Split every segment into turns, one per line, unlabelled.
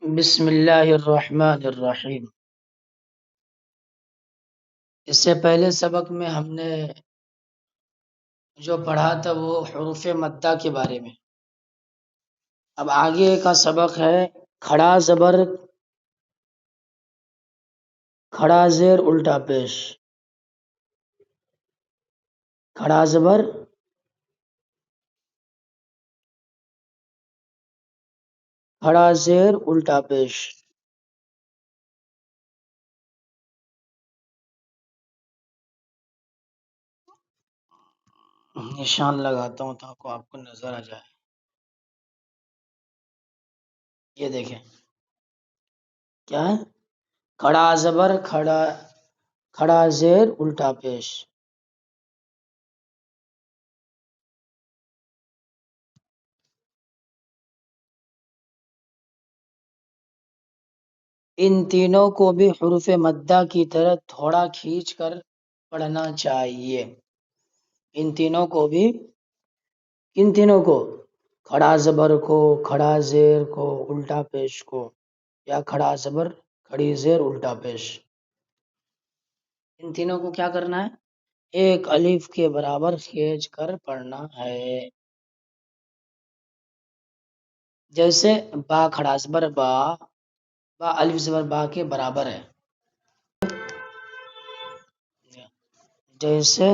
بسم اللہ الرحمن الرحیم۔ اس سے پہلے سبق میں ہم نے جو پڑھا تھا وہ حروف مدہ کے بارے میں۔ اب آگے کا سبق ہے کھڑا زبر کھڑا زیر الٹا پیش۔ کھڑا زبر کھڑا زیر الٹا پیش۔ نشان لگاتا ہوں تاکہ آپ کو نظر آ جائے۔ یہ دیکھیں کیا ہے، کھڑا زبر کھڑا زیر الٹا پیش۔ ان تینوں کو بھی حروف مدہ کی طرح تھوڑا کھینچ کر پڑھنا چاہیے۔ ان تینوں کو بھی، کن تینوں کو؟ کھڑا زبر کو، کھڑا زیر کو، الٹا پیش کو، یا کھڑا زبر کھڑی زیر الٹا پیش۔ ان تینوں کو کیا کرنا ہے؟ ایک الف کے برابر کھینچ کر پڑھنا ہے۔ جیسے با کھڑا زبر با، با الف زبر با کے برابر ہے۔ جیسے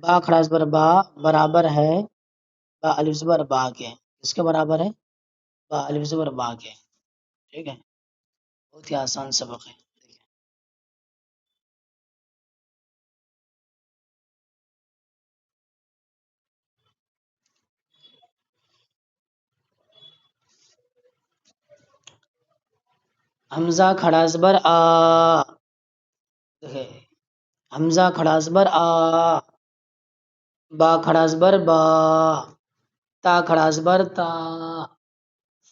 با کھڑا زبر با برابر ہے با الف زبر با کے، اس کے برابر ہے با الف زبر با کے۔ ٹھیک ہے، بہت ہی آسان سبق ہے۔ حمزہ کھڑا زبر آ، حمزہ کھڑا زبر آ، با کھڑا زبر با، تا کھڑا زبر تا،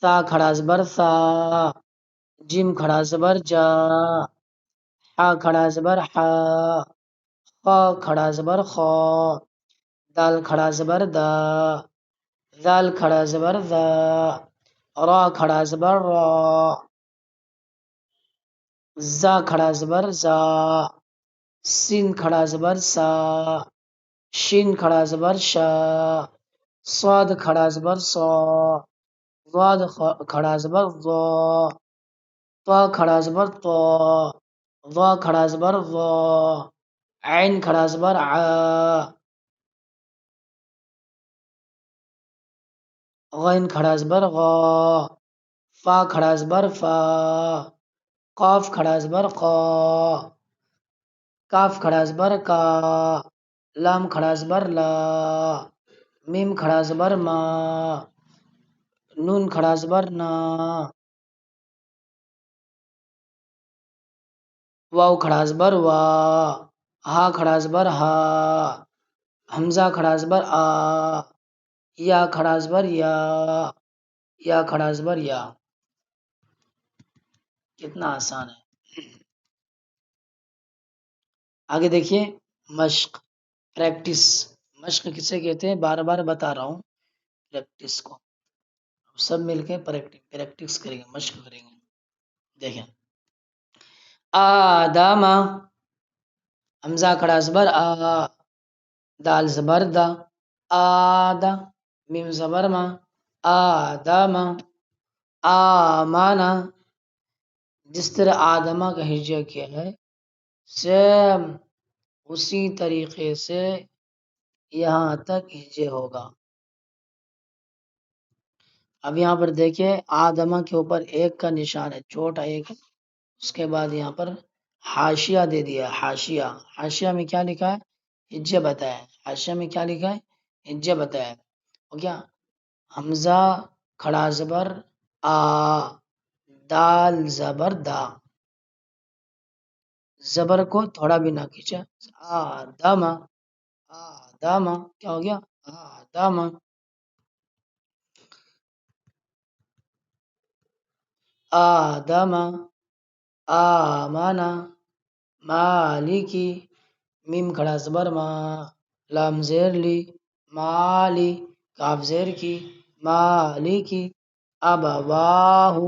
سا کھڑا زبر سا، جیم کھڑا زبر جا، حا کھڑا زبر حا، خا کھڑا زبر خا، دال کھڑا زبر دا، ذال کھڑا زبر ذا، را کھڑا زبر را، زا کھڑا زبر زا، سین کھڑا زبر سا، شین کھڑا زبر شا، صاد کھڑا زبر صا، ضاد کھڑا زبر ضا، طا کھڑا زبر طا، ظا کھڑا زبر ظا، عین کھڑا زبر ع، غین کھڑا زبر غا، فا کھڑا زبر فا، قاف کھڑا زبر قا، کاف کھڑا زبر کا، لام کھڑا زبر لا، میم کھڑا زبر ما، نون کھڑا زبر نا، واو کھڑا زبر وا، ہا کھڑا زبر ہا، حمزہ کھڑا زبر آ، یا کھڑا زبر یا، یا کھڑا زبر یا۔ کتنا آسان ہے۔ آگے دیکھیے مشق، پریکٹس۔ مشق کسے کہتے ہیں؟ بار بار بتا رہا ہوں پریکٹس کو۔ سب مل کے پریکٹس کریں گے، مشق کریں گے۔ دیکھیں آدم، حمزہ کھڑا زبر آ، دال زبر دا، آدا، میم زبر ما، آدم، آمانا۔ جس طرح آدمہ کا ہجا کیا ہے سیم اسی طریقے سے یہاں تک ہجے ہوگا۔ اب یہاں پر دیکھیں آدمہ کے اوپر ایک کا نشان ہے، چھوٹا ایک، اس کے بعد یہاں پر حاشیہ دے دیا۔ حاشیہ، حاشیہ میں کیا لکھا ہے؟ ہجے بتایا۔ حاشیہ میں کیا لکھا ہے؟ ہجے بتایا۔ ہو گیا؟ حمزہ کھڑا زبر آ، دال زبر دا، زبر کو تھوڑا بھی نہ کھینچا، آدم، آدم، کیا ہو گیا؟ آدم۔ آدم، آمنا، مالکی، میم کھڑا زبر ما، لام زیر لی، مالی، کاف زیر کی، مالکی، ابواہو،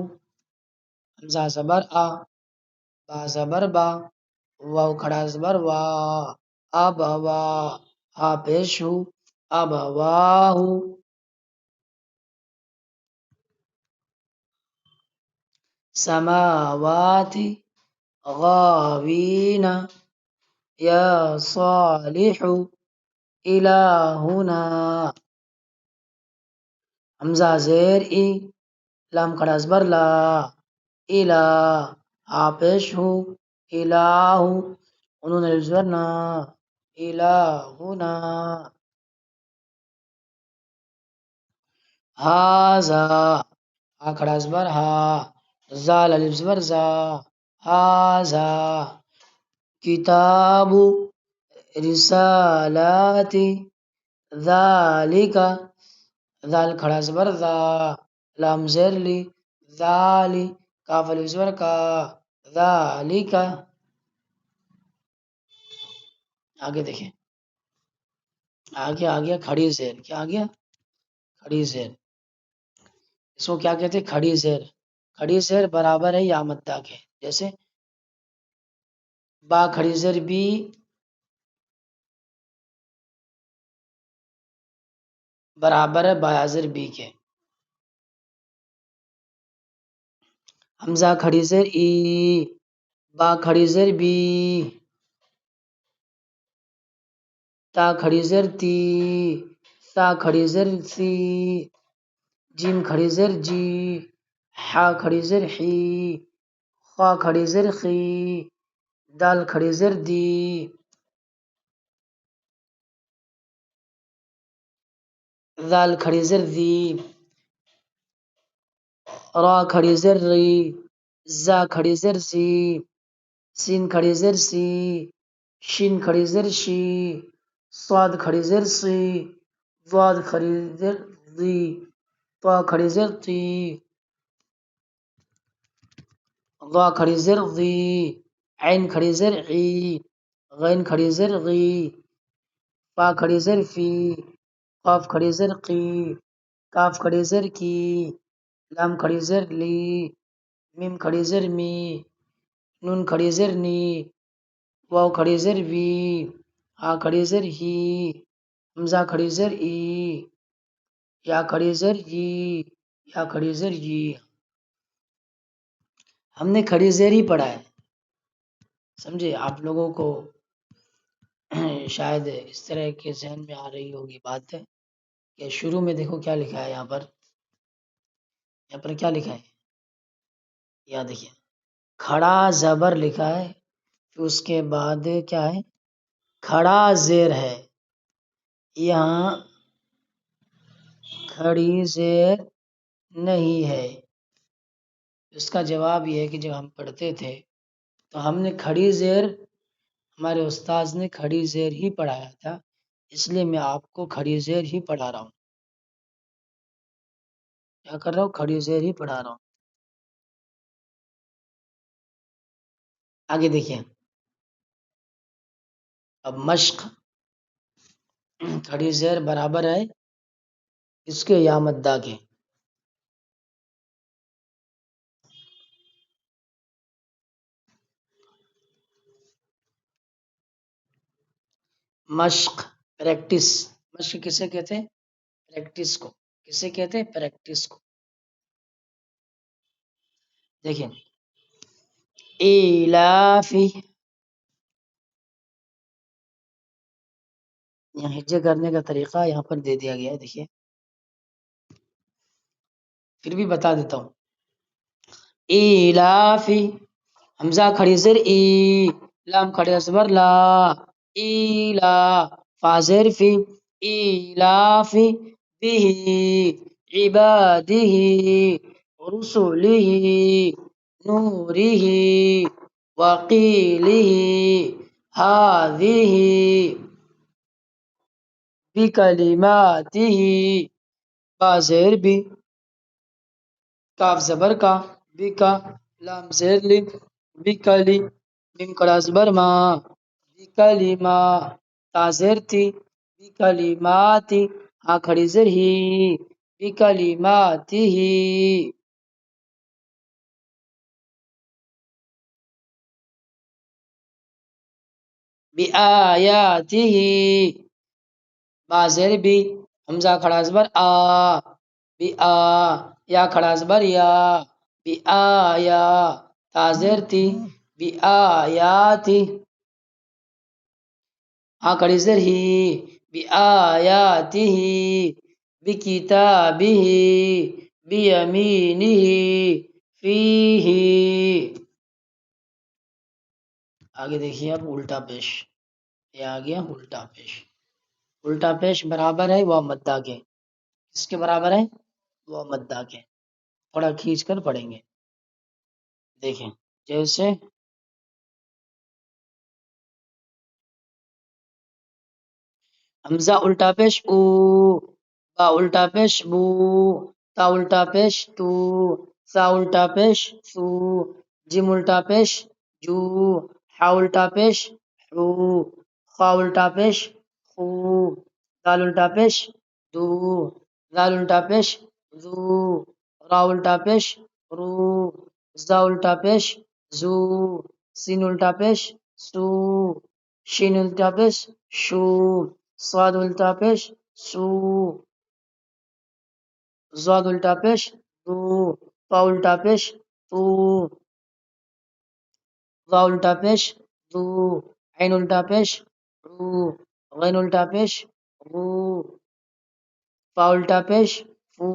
حمزہ زبر آ، با زبر با، واو کھڑا زبر وا، ابوا، ہا پیش ہو، ابواہو، سماواتی غاوین، یا صالح الہنا، حمزہ زیر ای، لام کھڑا زبر لا، الہ، ہا پیش ہو، الہ، انہوں نے زبر نا، الہنا، ہاذا، ہا کھڑا زبر ہا، زال الف زبر زا، ہاذا، کتاب رسالات، ذالک، ذال کھڑا زبر ذا، لام زیر لی، ذالی، کاف الف زبر کا، ذالک، آگے دیکھیں، آگے کھڑی زیر، کیا آ گیا؟ کھڑی زیر، اس کو کیا کہتے ہیں؟ کھڑی زیر، کھڑی زیر برابر ہے یا مدہ کے، جیسے با کھڑی زیر بی، برابر ہے با زیر بی کے، حمزہ کھڑی زیر ای، با کھڑی زیر بی، تا کھڑی زیر تی، سا کھڑی زیر سی، جیم کھڑی زیر جی، حا کھڑی زیر حی، خا کھڑی زیر خی، دال کھڑی زیر دی، ذال کھڑی زیر دی، را کھڑی زیر ری، زا کھڑی زیر زی، سین کھڑی زیر سی، شین کھڑی زیر شی، صاد کھڑی زیر سی، ضاد کھڑی زیر ضی، طا کھڑی زیر تی، ضا کھڑی زیر ضی، عین کھڑی زیر عی، غین کھڑی زیر غی، فا کھڑی زیر فی، قاف کھڑی زیر قی، کاف کھڑی زیر کی، لام کھڑی زیر لی، میم کھڑی زیر می، نون کھڑی زیر نی، واو کھڑی زیر وی، ہا کھڑی زیر ہی، حمزہ کھڑی زیر ای، یا کھڑی زیر ای، یا کھڑی زیر ای، ہم نے کھڑی زیر ہی پڑھا ہے، سمجھے؟ آپ لوگوں کو شاید اس طرح کے ذہن میں آ رہی ہوگی بات ہے کہ شروع میں دیکھو کیا لکھا ہے یہاں پر کیا لکھا ہے، یا دیکھیں کھڑا زبر لکھا ہے، پھر اس کے بعد کیا ہے؟ کھڑا زیر ہے، یہاں کھڑی زیر نہیں ہے۔ اس کا جواب یہ ہے کہ جب ہم پڑھتے تھے تو ہم نے کھڑی زیر، ہمارے استاذ نے کھڑی زیر ہی پڑھایا تھا، اس لیے میں آپ کو کھڑی زیر ہی پڑھا رہا ہوں۔ کیا کر رہا ہوں؟ کھڑی زیر ہی پڑھا رہا ہوں۔ آگے دیکھیں، اب مشق، کھڑی زیر برابر ہے اس کے یا مدہ کے، مشق، پریکٹس، مشق کسے کہتے ہیں؟ پریکٹس کو، کسے کہتے ہیں؟ پریکٹس کو۔ دیکھیں ایلافی، یہاں ہجے کرنے کا طریقہ یہاں پر دے دیا گیا ہے، دیکھیے پھر بھی بتا دیتا ہوں، ایلافی، حمزہ کھڑی زیر ای، لام کھڑی زبر لا، ایلا، فا زیر فی، ایلافی بھی عبادہ رسلہ نورہ وقیلہ ہذہ بکلماتہ، با زیر بی، کاف زبر کا، بی کا، لام زیر لی، بکلی، میم کڑا زبر ما، بکلمہ، تا زیر تی، بکلماتی، ہا کھڑی زیر ہی، بکلماتہ بآیاتہ با زیر بی حمزہ کھڑا زبر آ بی آ یا کھڑا زبر یا بی آیا تا زیر تی بی آیاتی ہا کڑی زیر ہی بی آیاتہ بکتابہ بیمینہ فیہ آگے دیکھیے اب الٹا پیش یہ آ گیا الٹا پیش الٹا پیش برابر ہے وہ مدہ کے کس کے برابر ہے وہ مدہ کے تھوڑا کھینچ کر پڑھیں گے دیکھیں جیسے حمزہ الٹا پیش او با الٹا پیش بو تا الٹا پیش تو سا الٹا پیش سو جیم الٹا پیش جو حا الٹا پیش حو خا الٹا پیش خو دال الٹا پیش دو زال الٹا پیش زو را الٹا پیش رو زا الٹا پیش زو سین الٹا پیش سو شین الٹا پیش شو صاد الٹا پیش سو زاد الٹا پیش دو طا الٹا پیش تو ظا الٹا پیش ذو عین الٹا پیش عو غین الٹا پیش غو فا الٹا پیش فو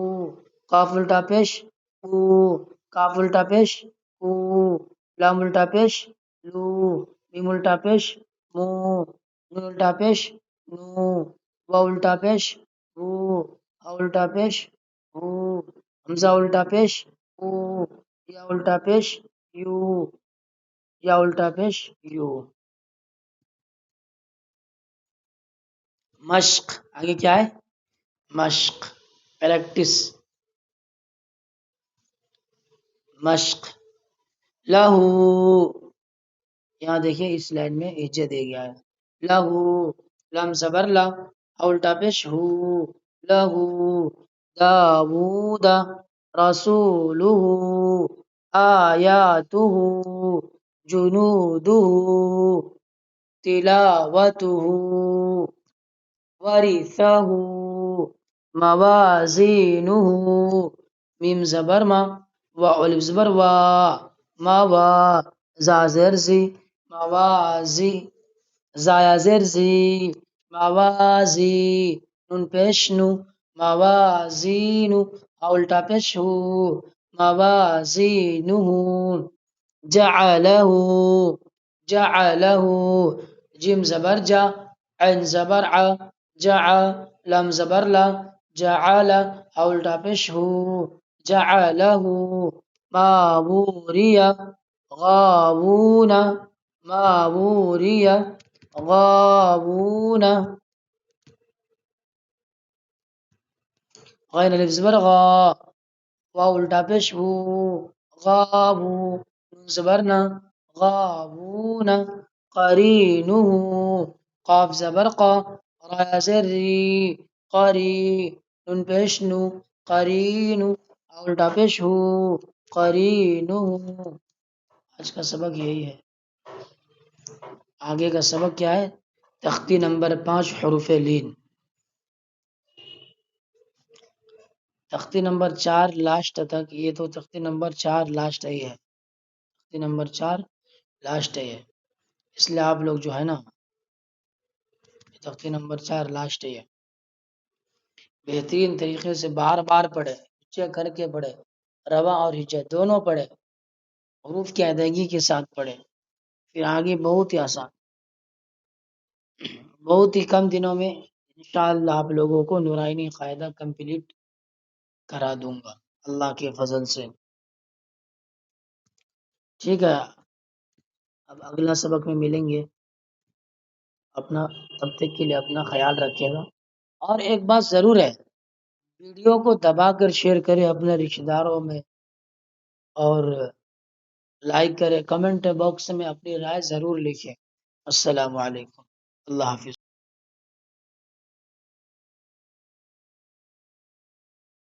قاف الٹا پیش او کاف الٹا پیش او لام الٹا پیش لو میم الٹا پیش مو نون الٹا پیش نو واو الٹا پیش وو ہا الٹا پیش ہو حمزہ الٹا پیش او یا الٹا پیش یو یا الٹا پیش یو مشق آگے کیا ہے مشق پریکٹس مشق لہو یہاں دیکھیں اس لائن میں ہجے دے گیا ہے لہو لم زبر لا الٹا پیش ہو لہو داود رسولہ آیاتہ جنودہ تلاوتہ ورثہ موازینہ میم زبر ما و الف زبر وا ما وا زا زیر زی موازی زایا زیر زی موازی نون پیش نو موازینو الٹا پیش ہو موازینہ جعلہ جعلہ جیم زبر جا عین زبر ع جع لم زبر لا جعل الٹا پیش ہو جعلہ ماوریہ غاوون ماوریہ غاوون غین الف زبر غا واو الٹا پیش وو غابو نون زبر نا غابون قرینہ قاف زبر قا را زر ری قری نون پیش نو قرینو الٹا پیش ہو قرینہ آج کا سبق یہی ہے آگے کا سبق کیا ہے تختی نمبر 5 حروف لین تختی نمبر 4 لاسٹ تک یہ تو تختی نمبر 4 لاسٹ ہے تختی نمبر 4 لاسٹ ہے اس لیے آپ لوگ جو ہے نا تختی نمبر 4 لاسٹ ہے بہترین طریقے سے بار بار پڑھے ہجے کر کے پڑھے رواں اور ہجے دونوں پڑھے حروف کی ادائیگی کے ساتھ پڑھے پھر آگے بہت ہی آسان بہت ہی کم دنوں میں انشاءاللہ آپ لوگوں کو نورانی قاعدہ کمپلیٹ کرا دوں گا اللہ کے فضل سے ٹھیک ہے اب اگلا سبق میں ملیں گے اپنا تب تک کے لیے اپنا خیال رکھے گا اور ایک بات ضرور ہے ویڈیو کو دبا کر شیئر کرے اپنے رشتہ داروں میں اور لائک کرے کمنٹ باکس میں اپنی رائے ضرور لکھیں السلام علیکم اللہ حافظ